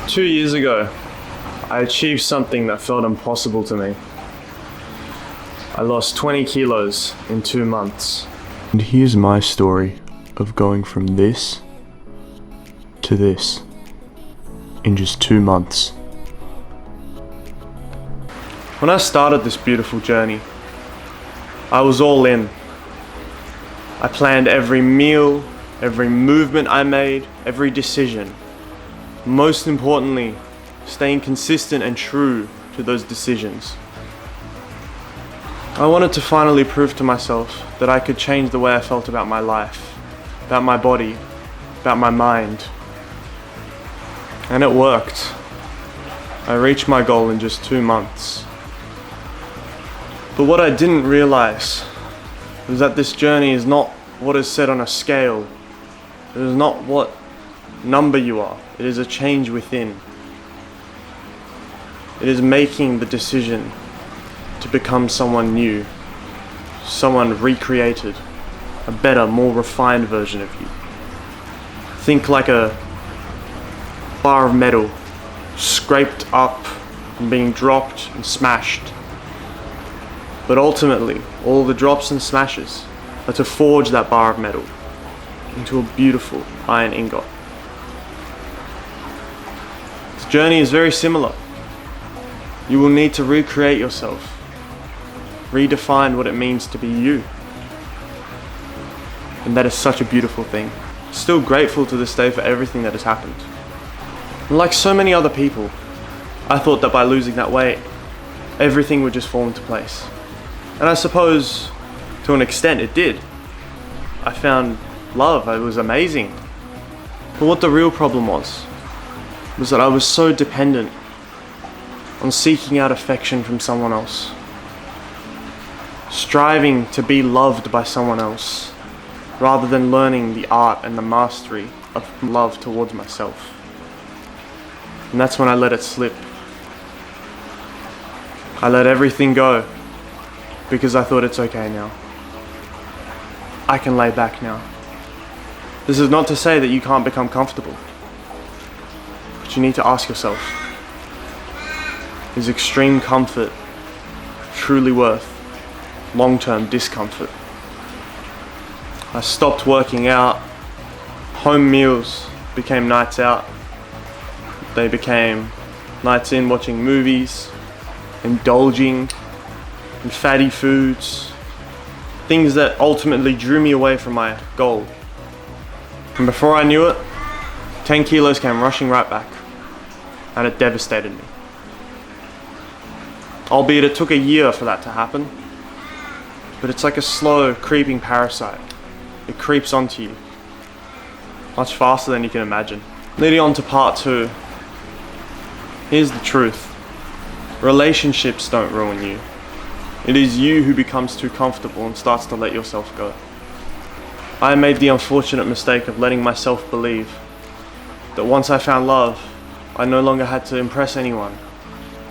2 years ago, I achieved something that felt impossible to me. I lost 20 kilos in 2 months. And here's my story of going from this to this in just 2 months. When I started this beautiful journey, I was all in. I planned every meal, every movement I made, every decision. Most importantly, staying consistent and true to those decisions. I wanted to finally prove to myself that I could change the way I felt about my life, about my body, about my mind. And it worked. I reached my goal in just 2 months. But what I didn't realize was that this journey is not what is said on a scale. It is not what number you are. It is a change within. It is making the decision to become someone new, someone recreated, a better, more refined version of you. Think like a bar of metal, scraped up and being dropped and smashed. But ultimately, all the drops and smashes are to forge that bar of metal into a beautiful iron ingot. This journey is very similar. You will need to recreate yourself, redefine what it means to be you. And that is such a beautiful thing. Still grateful to this day for everything that has happened. And like so many other people, I thought that by losing that weight, everything would just fall into place. And I suppose, to an extent, it did. I found love, it was amazing. But what the real problem was that I was so dependent on seeking out affection from someone else, striving to be loved by someone else, rather than learning the art and the mastery of love towards myself. And that's when I let it slip. I let everything go because I thought it's okay now. I can lay back now. This is not to say that you can't become comfortable, but you need to ask yourself, is extreme comfort truly worth long-term discomfort? I stopped working out. Home meals became nights out. They became nights in watching movies, indulging in fatty foods, things that ultimately drew me away from my goal. And before I knew it, 10 kilos came rushing right back, and it devastated me. Albeit it took a year for that to happen, but it's like a slow, creeping parasite. It creeps onto you, much faster than you can imagine. Leading on to part 2, here's the truth. Relationships don't ruin you. It is you who becomes too comfortable and starts to let yourself go. I made the unfortunate mistake of letting myself believe that once I found love, I no longer had to impress anyone.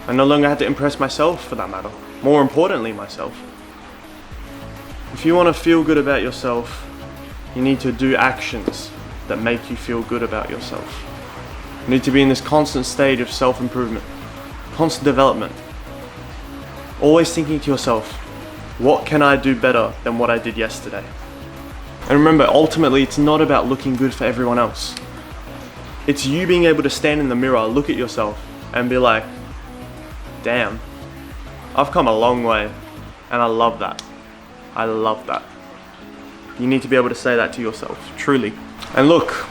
I no longer had to impress myself, for that matter. More importantly, myself. If you want to feel good about yourself, you need to do actions that make you feel good about yourself. You need to be in this constant state of self-improvement, constant development. Always thinking to yourself, what can I do better than what I did yesterday? And remember, ultimately, it's not about looking good for everyone else. It's you being able to stand in the mirror, look at yourself, and be like, damn, I've come a long way, and I love that. I love that. You need to be able to say that to yourself, truly. And look,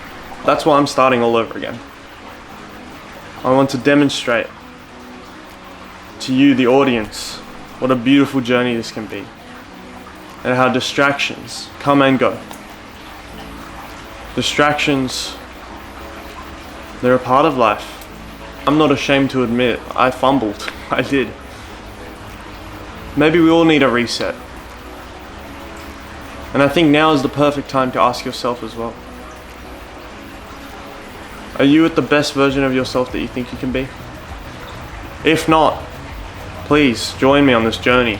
that's why I'm starting all over again. I want to demonstrate to you, the audience, what a beautiful journey this can be, and how distractions come and go. Distractions, they're a part of life. I'm not ashamed to admit, I fumbled. I did. Maybe we all need a reset. And I think now is the perfect time to ask yourself as well. Are you at the best version of yourself that you think you can be? If not, please join me on this journey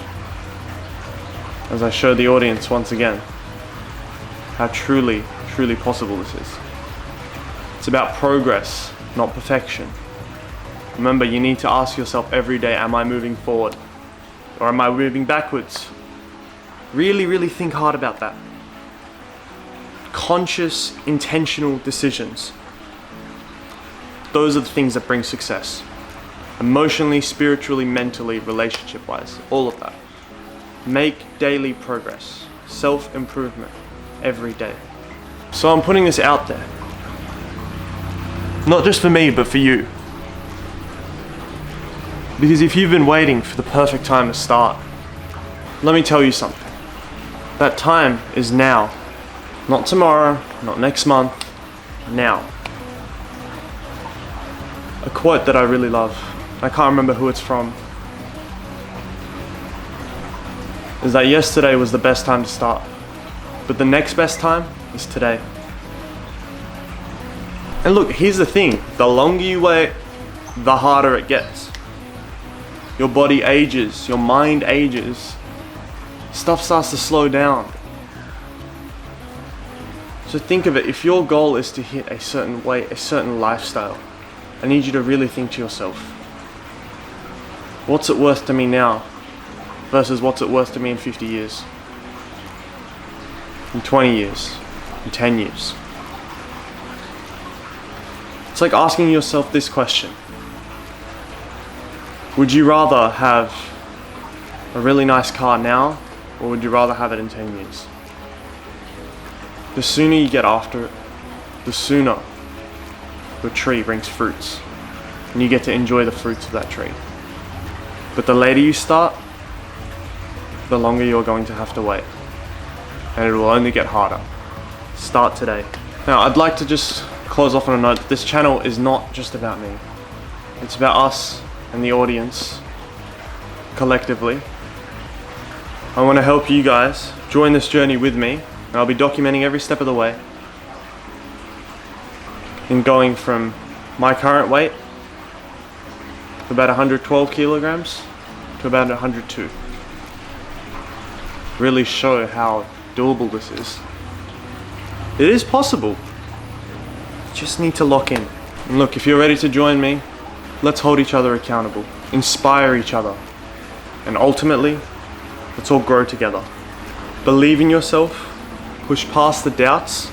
as I show the audience once again how truly possible this is. It's about progress, not perfection. Remember, you need to ask yourself every day, am I moving forward? Or am I moving backwards? Really think hard about that. Conscious, intentional decisions. Those are the things that bring success. Emotionally, spiritually, mentally, relationship-wise, all of that. Make daily progress, self-improvement every day. So I'm putting this out there. Not just for me, but for you. Because if you've been waiting for the perfect time to start, let me tell you something. That time is now. Not tomorrow, not next month, now. A quote that I really love, I can't remember who it's from, is that yesterday was the best time to start, but the next best time is today. And look, here's the thing, the longer you wait, the harder it gets. Your body ages, your mind ages, stuff starts to slow down. So think of it, if your goal is to hit a certain weight, a certain lifestyle, I need you to really think to yourself, what's it worth to me now versus what's it worth to me in 50 years, in 20 years, in 10 years? It's like asking yourself this question. Would you rather have a really nice car now, or would you rather have it in 10 years? The sooner you get after it, the sooner your tree brings fruits, and you get to enjoy the fruits of that tree. But the later you start, the longer you're going to have to wait, and it will only get harder. Start today. Now, I'd like to just close off on a note that this channel is not just about me. It's about us and the audience collectively. I want to help you guys join this journey with me, and I'll be documenting every step of the way in going from my current weight to about 112 kilograms to about 102. Really show how doable this is. It is possible. You just need to lock in. And look, if you're ready to join me, let's hold each other accountable, inspire each other, and ultimately, let's all grow together. Believe in yourself, push past the doubts,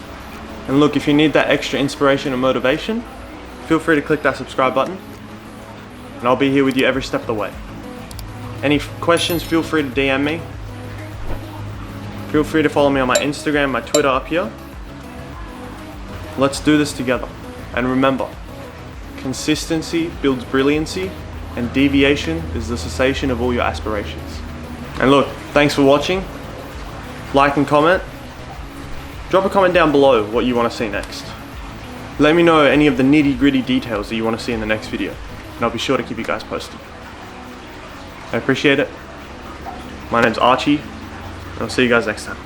and look, if you need that extra inspiration and motivation, feel free to click that subscribe button, and I'll be here with you every step of the way. Any questions, feel free to DM me. Feel free to follow me on my Instagram, my Twitter up here. Let's do this together. And remember, consistency builds brilliancy, and deviation is the cessation of all your aspirations. And look, thanks for watching. Like and comment. Drop a comment down below what you want to see next. Let me know any of the nitty-gritty details that you want to see in the next video, and I'll be sure to keep you guys posted. I appreciate it. My name's Archie, and I'll see you guys next time.